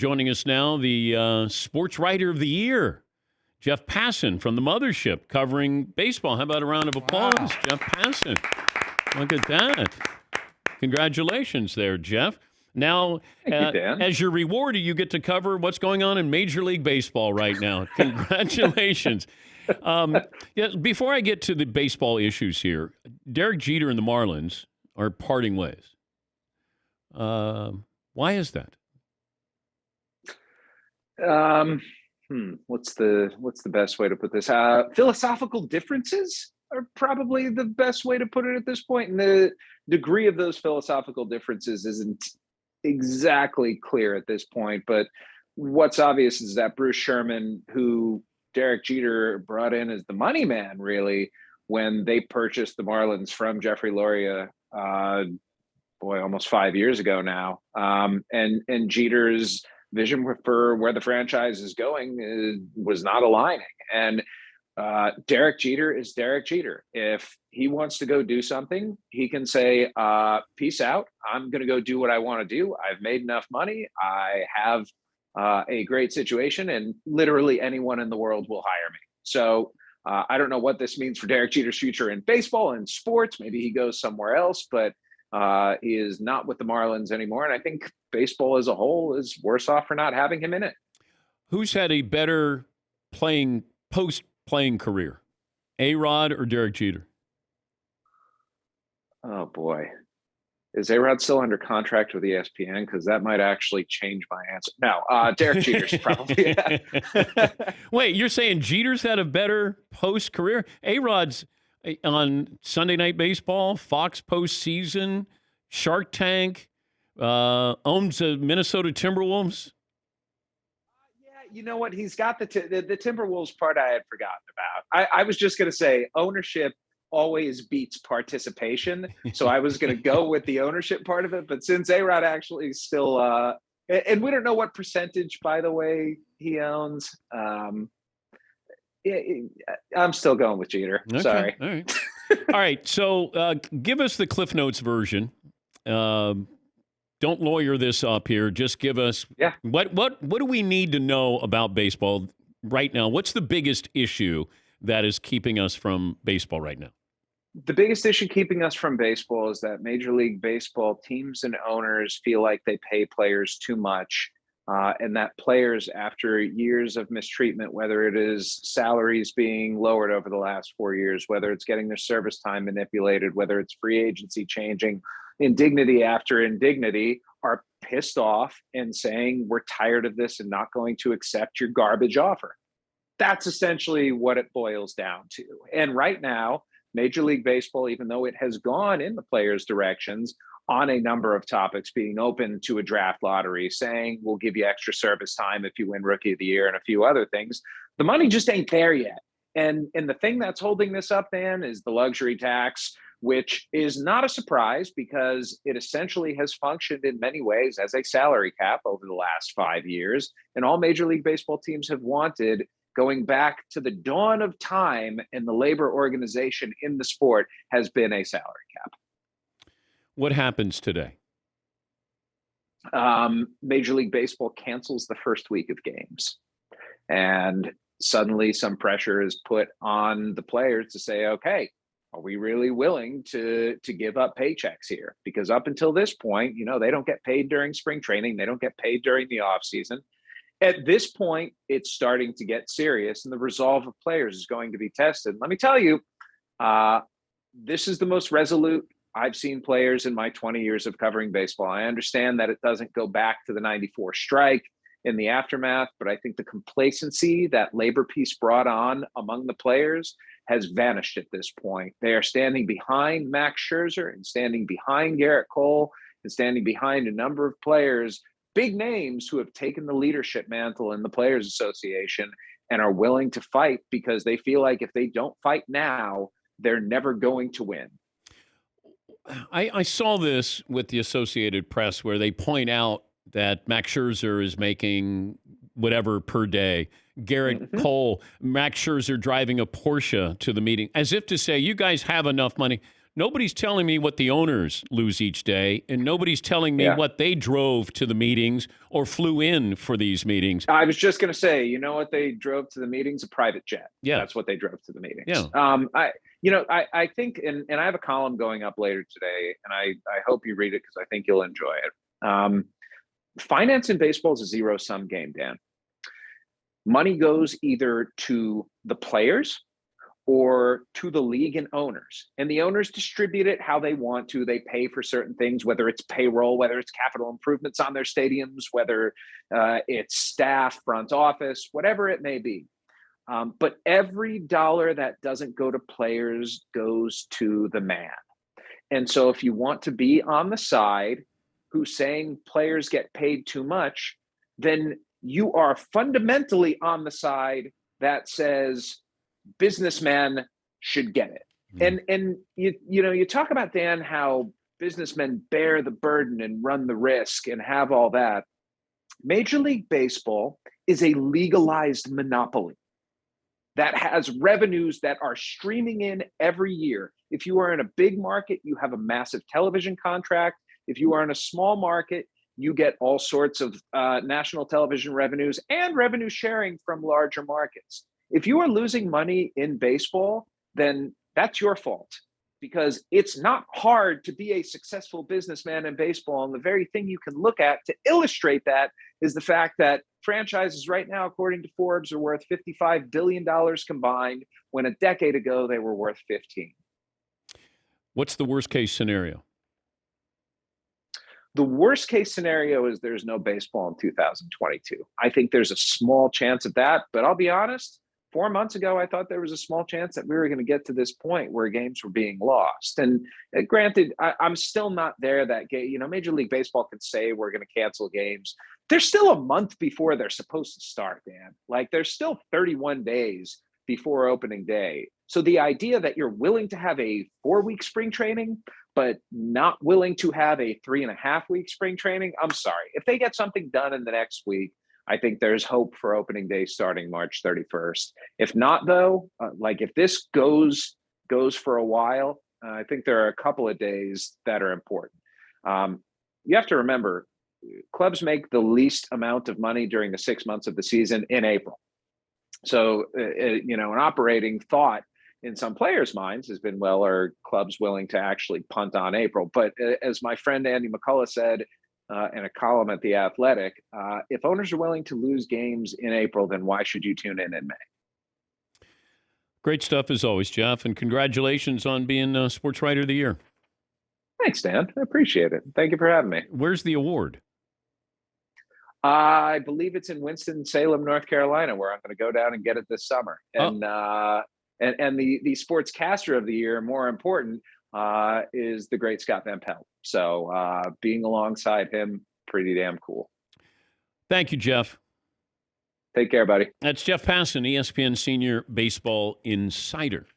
Joining us now, the sports writer of the year, Jeff Passan from the Mothership, covering baseball. How about a round of applause, Wow. Jeff Passan? Look at that. Congratulations there, Jeff. Now, Thank you, Dan. as your reward, you get to cover what's going on in Major League Baseball right now. Congratulations. Before I get to the baseball issues here, Derek Jeter and the Marlins are parting ways. Why is that? What's the best way to put this? Philosophical differences are probably the best way to put it at this point, and the degree of those philosophical differences isn't exactly clear at this point. But what's obvious is that Bruce Sherman, who Derek Jeter brought in as the money man, really, when they purchased the Marlins from Jeffrey Loria, almost 5 years ago now, and Jeter's vision for where the franchise is going was not aligning. And Derek Jeter is Derek Jeter. If he wants to go do something, he can say, peace out. I'm going to go do what I want to do. I've made enough money. I have a great situation, and literally anyone in the world will hire me. So I don't know what this means for Derek Jeter's future in baseball and sports. Maybe he goes somewhere else, but he is not with the Marlins anymore. And I think baseball as a whole is worse off for not having him in it. Who's had a better post-playing career, A-Rod or Derek Jeter? Oh, boy. Is A-Rod still under contract with ESPN? Because that might actually change my answer. No, Derek Jeter's probably. Wait, you're saying Jeter's had a better post-career? A-Rod's on Sunday Night Baseball, Fox postseason, Shark Tank, owns the Minnesota Timberwolves. Yeah, you know what? He's got the Timberwolves part I had forgotten about. I was just going to say ownership always beats participation. So I was going to go with the ownership part of it. But since A-Rod actually is still, and we don't know what percentage, by the way, he owns. I'm still going with Jeter. Okay. Sorry. All right. All right. So give us the Cliff Notes version. Don't lawyer this up here. Just give us what do we need to know about baseball right now? What's the biggest issue that is keeping us from baseball right now? The biggest issue keeping us from baseball is that Major League Baseball teams and owners feel like they pay players too much. And that players, after years of mistreatment, whether it is salaries being lowered over the last 4 years, whether it's getting their service time manipulated, whether it's free agency changing, indignity after indignity, are pissed off and saying, we're tired of this and not going to accept your garbage offer. That's essentially what it boils down to. And right now, Major League Baseball, even though it has gone in the players' directions on a number of topics, being open to a draft lottery, saying we'll give you extra service time if you win Rookie of the Year and a few other things, the money just ain't there yet. And the thing that's holding this up, Dan, is the luxury tax, which is not a surprise because it essentially has functioned in many ways as a salary cap over the last 5 years. And all Major League Baseball teams have wanted, going back to the dawn of time and the labor organization in the sport, has been a salary cap. What happens today? Major League Baseball cancels the first week of games. And suddenly some pressure is put on the players to say, okay, are we really willing to give up paychecks here? Because up until this point, they don't get paid during spring training. They don't get paid during the offseason. At this point, it's starting to get serious, and the resolve of players is going to be tested. Let me tell you, this is the most resolute I've seen players in my 20 years of covering baseball. I understand that it doesn't go back to the 94 strike in the aftermath, but I think the complacency that labor peace brought on among the players has vanished at this point. They are standing behind Max Scherzer and standing behind Garrett Cole and standing behind a number of players, big names who have taken the leadership mantle in the Players Association and are willing to fight because they feel like if they don't fight now, they're never going to win. I saw this with the Associated Press where they point out that Max Scherzer is making whatever per day. Garrett Cole, Max Scherzer driving a Porsche to the meeting, as if to say, you guys have enough money. Nobody's telling me what the owners lose each day, and nobody's telling me what they drove to the meetings or flew in for these meetings. I was just going to say, you know what they drove to the meetings? A private jet. Yeah. That's what they drove to the meetings. Yeah. I think, and I have a column going up later today, and I hope you read it because I think you'll enjoy it. Finance in baseball is a zero-sum game, Dan. Money goes either to the players or to the league and owners. And the owners distribute it how they want to. They pay for certain things, whether it's payroll, whether it's capital improvements on their stadiums, whether it's staff, front office, whatever it may be. But every dollar that doesn't go to players goes to the man. And so if you want to be on the side who's saying players get paid too much, then you are fundamentally on the side that says businessmen should get it. And you talk about, Dan, how businessmen bear the burden and run the risk and have all that. Major League Baseball is a legalized monopoly that has revenues that are streaming in every year. If you are in a big market, you have a massive television contract. If you are in a small market, you get all sorts of national television revenues and revenue sharing from larger markets. If you are losing money in baseball, then that's your fault, because it's not hard to be a successful businessman in baseball. And the very thing you can look at to illustrate that is the fact that franchises right now, according to Forbes, are worth $55 billion combined, when a decade ago they were worth 15. What's the worst case scenario? The worst case scenario is there's no baseball in 2022. I think there's a small chance of that, but I'll be honest, 4 months ago, I thought there was a small chance that we were going to get to this point where games were being lost. And granted, I'm still not there that Major League Baseball can say we're going to cancel games. There's still a month before they're supposed to start, Dan. Like, there's still 31 days before opening day. So the idea that you're willing to have a 4-week spring training, but not willing to have a 3.5-week spring training, I'm sorry. If they get something done in the next week, I think there's hope for opening day starting March 31st. If not, though, if this goes for a while, I think there are a couple of days that are important. You have to remember, clubs make the least amount of money during the 6 months of the season in April. So, an operating thought in some players' minds has been, well, are clubs willing to actually punt on April? But as my friend Andy McCullough said, in a column at The Athletic, if owners are willing to lose games in April, then why should you tune in May? Great stuff as always, Jeff, and congratulations on being Sports Writer of the Year. Thanks, Dan. I appreciate it. Thank you for having me. Where's the award? I believe it's in Winston-Salem, North Carolina, where I'm going to go down and get it this summer. And the Sportscaster of the Year, more important, is the great Scott Van Pelt. So being alongside him, pretty damn cool. Thank you, Jeff. Take care, buddy. That's Jeff Passan, ESPN Senior Baseball Insider.